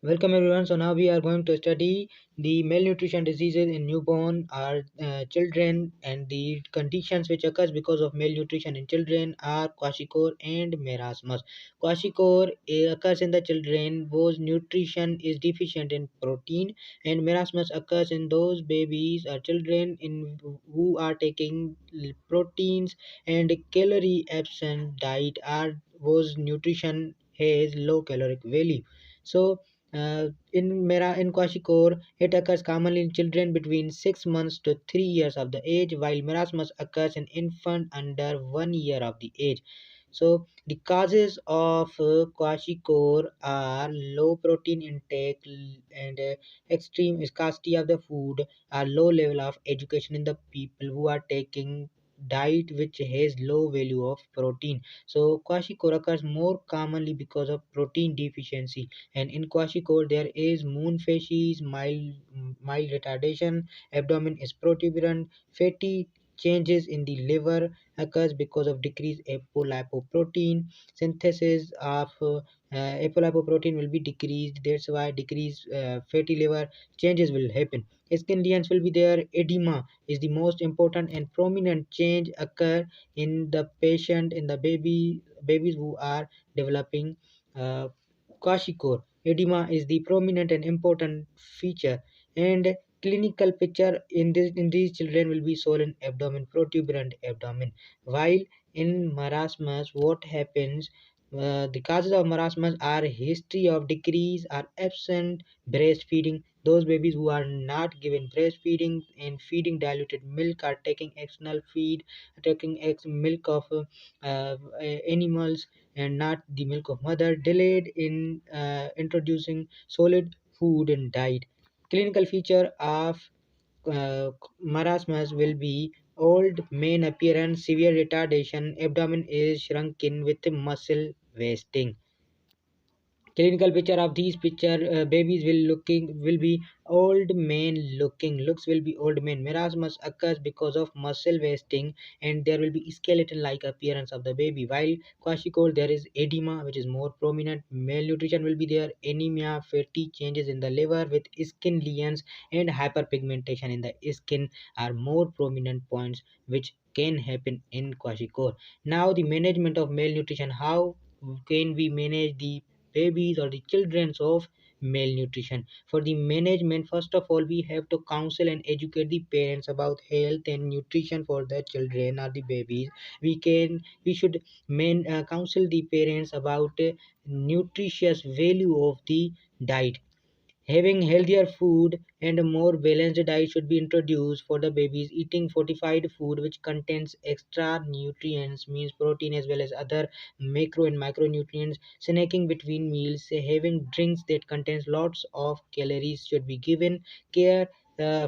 Welcome everyone. So now we are going to study the malnutrition diseases in newborn or children, and the conditions which occurs because of malnutrition in children are kwashiorkor and marasmus. Kwashiorkor occurs in the children whose nutrition is deficient in protein, and marasmus occurs in those babies or children in who are taking proteins and calorie absent diet or whose nutrition has low caloric value. So in kwashiorkor, it occurs commonly in children between 6 months to 3 years of the age, while marasmus occurs in infant under 1 year of the age. So the causes of kwashiorkor are low protein intake and extreme scarcity of the food, or low level of education in the people who are taking diet which has low value of protein. So kwashiorkor occurs more commonly because of protein deficiency, and in kwashiorkor there is moon facies, mild retardation, abdomen is protuberant, fatty changes in the liver occurs because of decreased apolipoprotein. Synthesis of apolipoprotein will be decreased, that's why decreased fatty liver changes will happen. Skin lesions will be there. Edema is the most important and prominent change occur in the patient, in the babies who are developing uh, kwashiorkor. Edema is the prominent and important feature, and clinical picture in these children will be swollen abdomen, protuberant abdomen. While in marasmus, what happens? The causes of marasmus are history of decrease or absent breastfeeding. Those babies who are not given breastfeeding and feeding diluted milk are taking external feed, taking milk of animals and not the milk of mother. Delayed in introducing solid food and diet. Clinical feature of uh, marasmus will be old man appearance, severe retardation, abdomen is shrunken with muscle wasting. Clinical picture of these picture babies will be old man looks will be old man. Marasmus occurs because of muscle wasting, and there will be skeleton like appearance of the baby. While kwashiorkor, there is edema which is more prominent. Malnutrition will be there, anemia, fatty changes in the liver with skin lesions, and hyperpigmentation in the skin are more prominent points which can happen in kwashiorkor. Now the management of malnutrition. How can we manage the babies or the children of malnutrition? For the management, first of all, we have to counsel and educate the parents about health and nutrition for the children or the babies. We should counsel the parents about nutritious value of the diet. Having healthier food and a more balanced diet should be introduced for the babies. Eating fortified food which contains extra nutrients, means protein as well as other macro and micronutrients. Snacking between meals, having drinks that contains lots of calories should be given. Care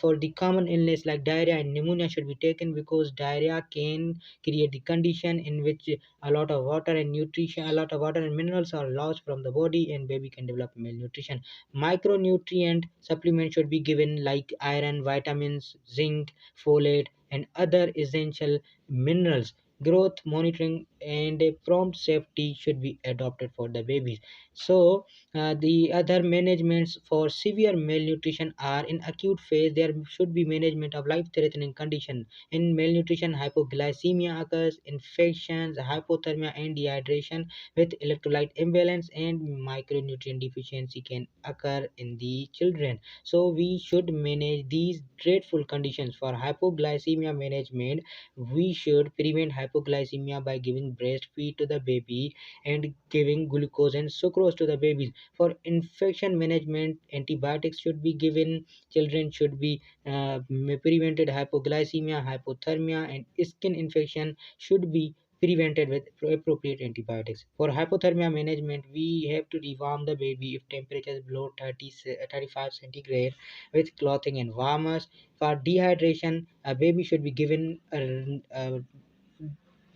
for the common illness like diarrhea and pneumonia should be taken, because diarrhea can create the condition in which a lot of water and nutrition, a lot of water and minerals are lost from the body, and baby can develop malnutrition. Micronutrient supplements should be given like iron, vitamins, zinc, folate, and other essential minerals. Growth monitoring and a prompt safety should be adopted for the babies. So, the other managements for severe malnutrition are: in acute phase, there should be management of life-threatening condition. In malnutrition, hypoglycemia occurs, infections, hypothermia, and dehydration with electrolyte imbalance and micronutrient deficiency can occur in the children. So we should manage these dreadful conditions. For hypoglycemia management, we should prevent hypoglycemia by giving breastfeed to the baby and giving glucose and sucrose to the babies. For infection management, antibiotics should be given. Children should be prevented. Hypoglycemia, hypothermia, and skin infection should be prevented with appropriate antibiotics. For hypothermia management, we have to rewarm the baby if temperature is below 35 centigrade with clothing and warmers. For dehydration, a baby should be given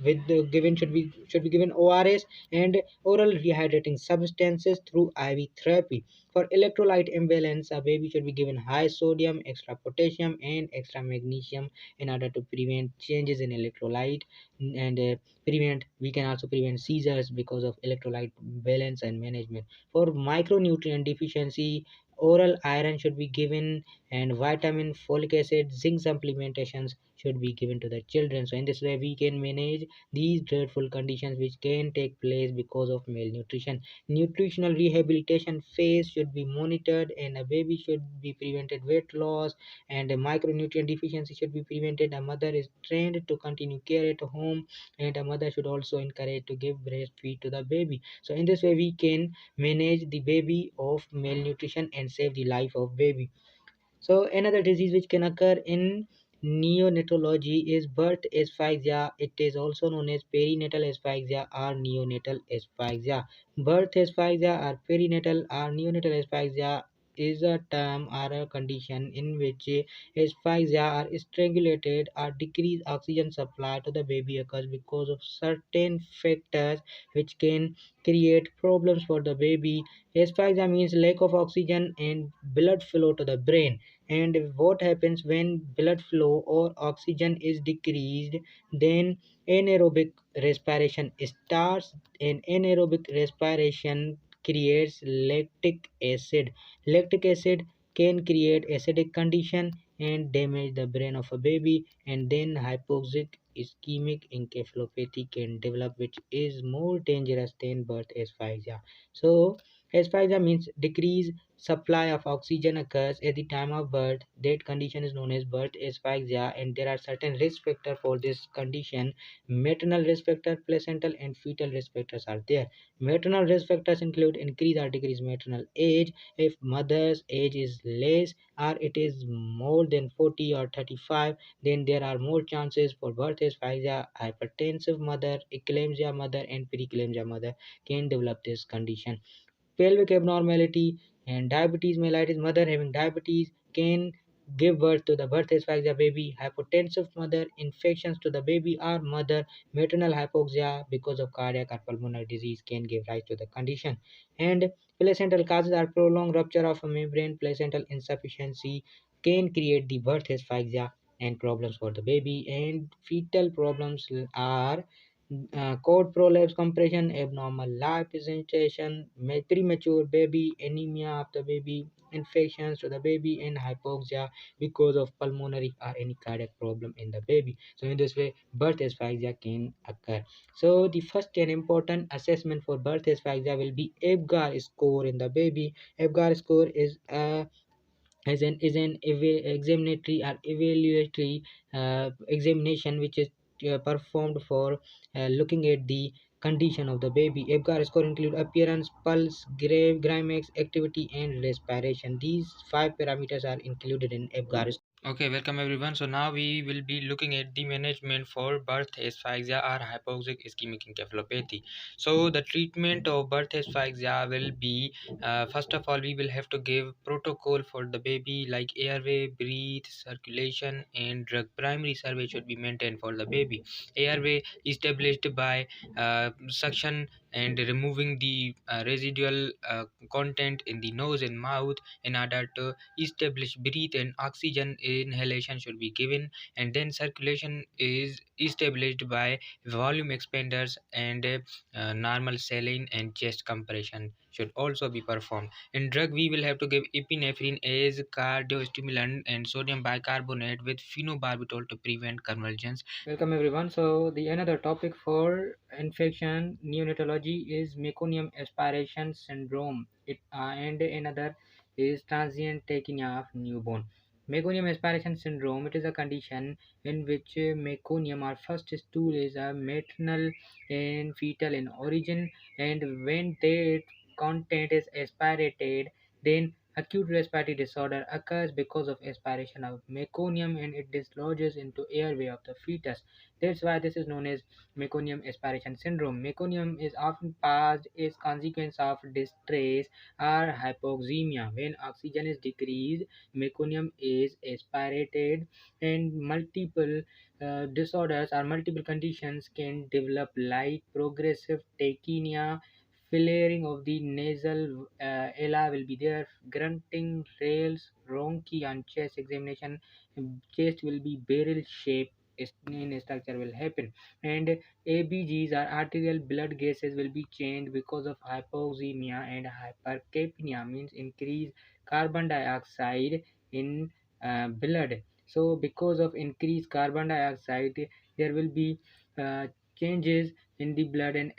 with the given should be given ORS and oral rehydrating substances through IV therapy. For electrolyte imbalance, a baby should be given high sodium, extra potassium, and extra magnesium in order to prevent changes in electrolyte and prevent. We can also prevent seizures because of electrolyte balance and management. For micronutrient deficiency, oral iron should be given, and vitamin, folic acid, zinc supplementations should be given to the children. So in this way we can manage these dreadful conditions which can take place because of malnutrition. Nutritional rehabilitation phase should be monitored, and a baby should be prevented weight loss, and a micronutrient deficiency should be prevented. A mother is trained to continue care at home, and a mother should also encourage to give breastfeed to the baby. So in this way we can manage the baby of malnutrition and save the life of baby. So another disease which can occur in neonatology is birth asphyxia. It is also known as perinatal asphyxia or neonatal asphyxia. Birth asphyxia or perinatal or neonatal asphyxia is a term or a condition in which asphyxia or strangulated or decreased oxygen supply to the baby occurs because of certain factors which can create problems for the baby. Asphyxia means lack of oxygen and blood flow to the brain. And what happens when blood flow or oxygen is decreased? Then anaerobic respiration starts, and anaerobic respiration creates lactic acid. Lactic acid can create acidic condition and damage the brain of a baby, and then hypoxic ischemic encephalopathy can develop, which is more dangerous than birth asphyxia. So asphyxia means decreased supply of oxygen occurs at the time of birth. That condition is known as birth asphyxia, and there are certain risk factors for this condition. Maternal risk factor, placental and fetal risk factors are there. Maternal risk factors include increase or decrease maternal age. If mother's age is less or it is more than 40 or 35, then there are more chances for birth asphyxia. Hypertensive mother, eclampsia mother, and preeclampsia mother can develop this condition. Pelvic abnormality and diabetes mellitus. Mother having diabetes can give birth to the birth asphyxia baby. Hypotensive mother, infections to the baby or mother. Maternal hypoxia because of cardiac or pulmonary disease can give rise to the condition. And placental causes are prolonged rupture of a membrane. Placental insufficiency can create the birth asphyxia and problems for the baby. And fetal problems are cord prolapse, compression, abnormal life presentation, premature baby, anemia of the baby, infections to the baby, and hypoxia because of pulmonary or any cardiac problem in the baby. So in this way, birth asphyxia can occur. So the first and important assessment for birth asphyxia will be Apgar score in the baby. Apgar score is an examinatory or evaluatory examination which is performed for looking at the condition of the baby. Apgar score include appearance, pulse, grimace, activity, and respiration. These five parameters are included in Apgar. Okay, welcome everyone. So now we will be looking at the management for birth asphyxia or hypoxic ischemic encephalopathy. So the treatment of birth asphyxia will be, first of all, we will have to give protocol for the baby like airway, breathe, circulation, and drug. Primary survey should be maintained for the baby. Airway established by suction and removing the residual content in the nose and mouth in order to establish breathe, and oxygen inhalation should be given. And then circulation is established by volume expanders, and normal saline and chest compression should also be performed. In drug, we will have to give epinephrine as cardiostimulant and sodium bicarbonate with phenobarbital to prevent convulsions. Welcome everyone. So the another topic for infection neonatology is meconium aspiration syndrome. And another is transient tachycardia of newborn. Meconium aspiration syndrome. It is a condition in which meconium or first stool is a maternal and fetal in origin, and when that content is aspirated, then Acute respiratory disorder occurs because of aspiration of meconium and it dislodges into airway of the fetus. That's why this is known as meconium aspiration syndrome. Meconium is often passed as consequence of distress or hypoxemia. When oxygen is decreased, meconium is aspirated, and multiple disorders or multiple conditions can develop like progressive tachypnea, flaring of the nasal ella will be there, grunting, rales, ronchi on chest examination, chest will be barrel shape in structure will happen, and ABGs or arterial blood gases will be changed because of hypoxemia and hypercapnia means increased carbon dioxide in blood. So because of increased carbon dioxide, there will be uh, changes in the blood and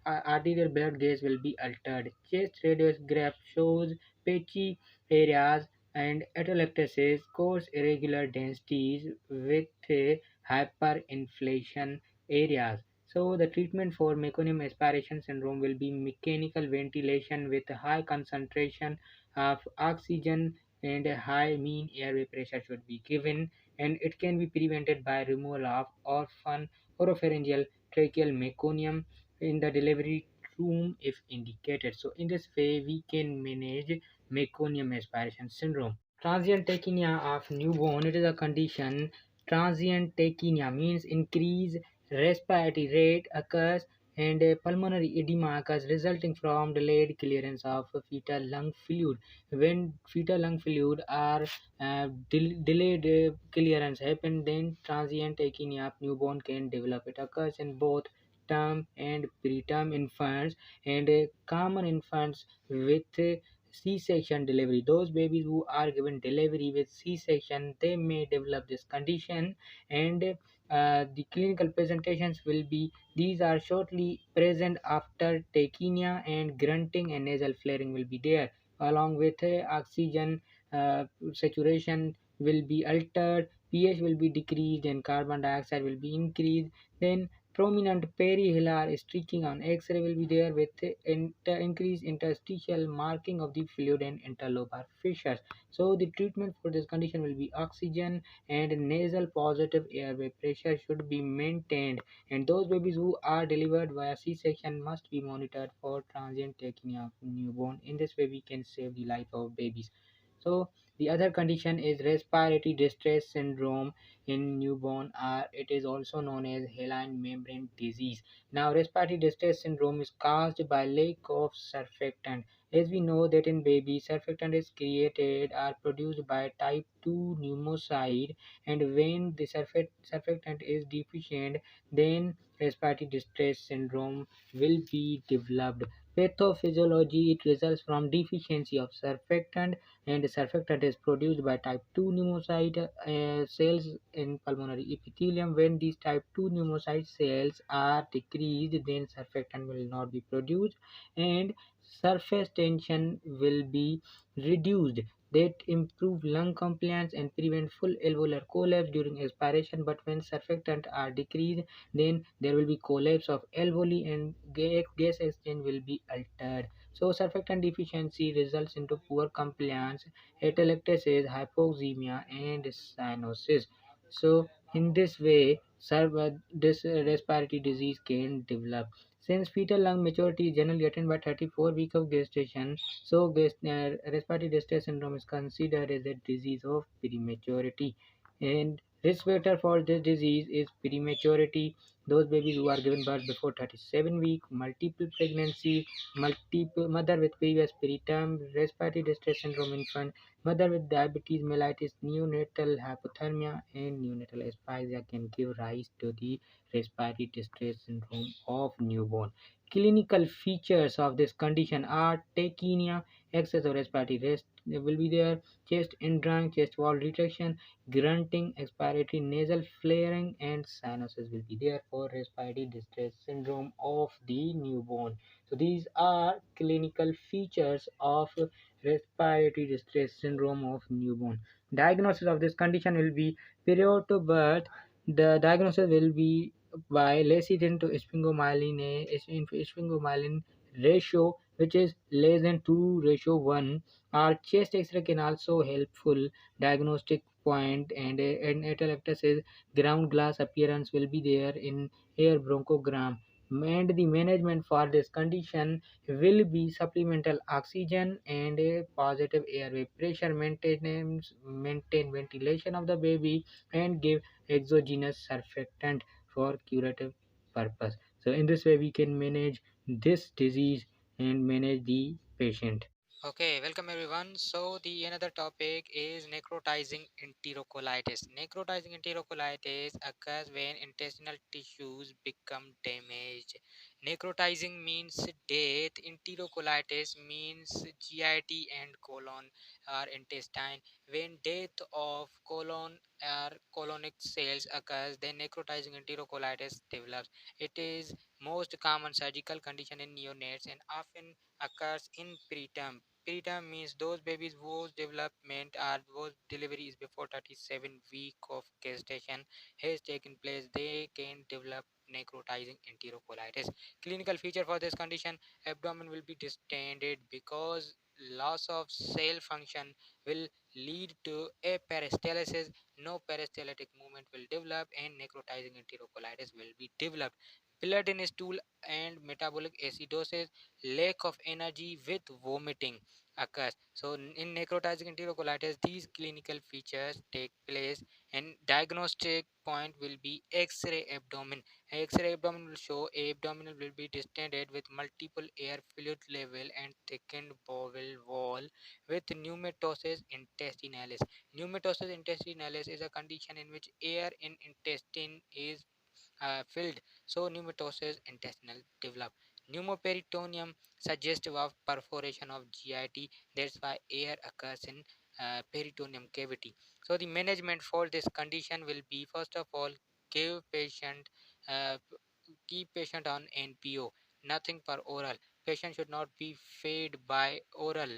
arterial blood gas will be altered. Chest radiograph shows patchy areas and atelectasis, coarse irregular densities with hyperinflation areas. So the treatment for meconium aspiration syndrome will be mechanical ventilation with high concentration of oxygen and a high mean airway pressure should be given, and it can be prevented by removal of orphan oropharyngeal tracheal meconium in the delivery room if indicated. So in this way we can manage meconium aspiration syndrome. Transient tachypnea of newborn, it is a condition. Transient tachypnea means increased respiratory rate occurs and a pulmonary edema occurs resulting from delayed clearance of fetal lung fluid. When fetal lung fluid are delayed clearance happen, then transient tachypnea of newborn can develop. It occurs in both term and preterm infants and common infants with C-section delivery. Those babies who are given delivery with C-section, they may develop this condition, and the clinical presentations will be these are shortly present after tachypnea, and grunting and nasal flaring will be there, along with oxygen saturation will be altered, pH will be decreased, and carbon dioxide will be increased. Then prominent perihilar streaking on X-ray will be there with increased interstitial marking of the fluid and interlobar fissures. So the treatment for this condition will be oxygen and nasal positive airway pressure should be maintained. And those babies who are delivered via C-section must be monitored for transient tachypnea of newborn. In this way, we can save the life of babies. So the other condition is respiratory distress syndrome in newborn, or it is also known as haline membrane disease. Now, respiratory distress syndrome is caused by lack of surfactant. As we know that in babies, surfactant is created or produced by type 2 pneumocyte, and when the surfactant is deficient, then respiratory distress syndrome will be developed. Pathophysiology, it results from deficiency of surfactant, and the surfactant is produced by type 2 pneumocyte cells in pulmonary epithelium. When these type 2 pneumocyte cells are decreased, then surfactant will not be produced and surface tension will be reduced. That improve lung compliance and prevent full alveolar collapse during expiration. But when surfactant are decreased, then there will be collapse of alveoli and gas exchange will be altered. So surfactant deficiency results into poor compliance, atelectasis, hypoxemia, and cyanosis. So in this way, this respiratory disease can develop. Since fetal lung maturity is generally attained by 34 weeks of gestation, so respiratory distress syndrome is considered as a disease of prematurity. And risk factor for this disease is prematurity. Those babies who are given birth before 37 weeks, multiple pregnancy, multiple mother with previous preterm respiratory distress syndrome infant, mother with diabetes mellitus, neonatal hypothermia, and neonatal asphyxia can give rise to the respiratory distress syndrome of newborn. Clinical features of this condition are tachypnea, excess of respiratory rest will be there, chest indrawing, chest wall retraction, grunting, expiratory nasal flaring, and cyanosis will be there for respiratory distress syndrome of the newborn. So these are clinical features of respiratory distress syndrome of newborn. Diagnosis of this condition will be period to birth. The diagnosis will be by lecithin to sphingomyelin ratio which is less than 2 ratio 1. Our chest X-ray can also helpful diagnostic point, and atelectasis is ground glass appearance will be there in air bronchogram. And the management for this condition will be supplemental oxygen and a positive airway pressure maintenance, maintain ventilation of the baby, and give exogenous surfactant for curative purpose. So in this way we can manage this disease and manage the patient. Okay, welcome everyone. So the another topic is necrotizing enterocolitis. Necrotizing enterocolitis occurs when intestinal tissues become damaged. Necrotizing means death. Enterocolitis means GIT and colon or intestine. When death of colon or colonic cells occurs, then necrotizing enterocolitis develops. It is most common surgical condition in neonates and often occurs in preterm. Preterm means those babies whose development or whose delivery is before 37 week of gestation has taken place. They can develop necrotizing enterocolitis. Clinical feature for this condition: abdomen will be distended because loss of cell function will lead to a peristalsis. No peristaltic movement will develop and necrotizing enterocolitis will be developed. Blood in stool and metabolic acidosis, lack of energy with vomiting occurs. So in necrotizing enterocolitis, these clinical features take place, and diagnostic point will be X-ray abdomen. X-ray abdomen will show abdominal will be distended with multiple air fluid level and thickened bowel wall with pneumatosis intestinalis. Pneumatosis intestinalis is a condition in which air in intestine is filled, so pneumatosis intestinal develop. Pneumoperitoneum suggestive of perforation of GIT. That's why air occurs in peritoneum cavity. So the management for this condition will be, first of all, give patient uh, keep patient on NPO, nothing per oral. Patient should not be fed by oral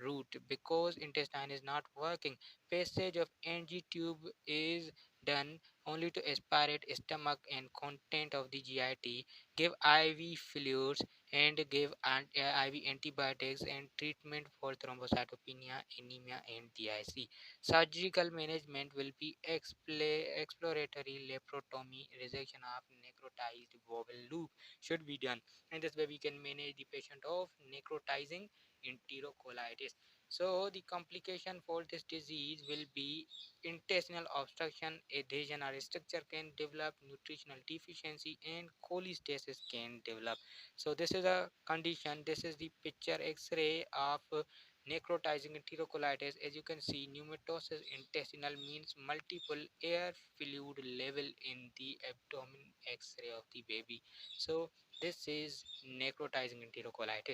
route because intestine is not working. Passage of NG tube is done only to aspirate stomach and content of the GIT. Give IV fluids and give IV antibiotics and treatment for thrombocytopenia, anemia, and DIC. Surgical management will be exploratory laparotomy, resection of necrotized bowel loop should be done. And this way we can manage the patient of necrotizing enterocolitis. So the complication for this disease will be intestinal obstruction, adhesion or structure can develop, nutritional deficiency, and cholestasis can develop. So this is a condition. This is the picture X-ray of necrotizing enterocolitis. As you can see, pneumatosis intestinal means multiple air fluid level in the abdomen X-ray of the baby. So this is necrotizing enterocolitis.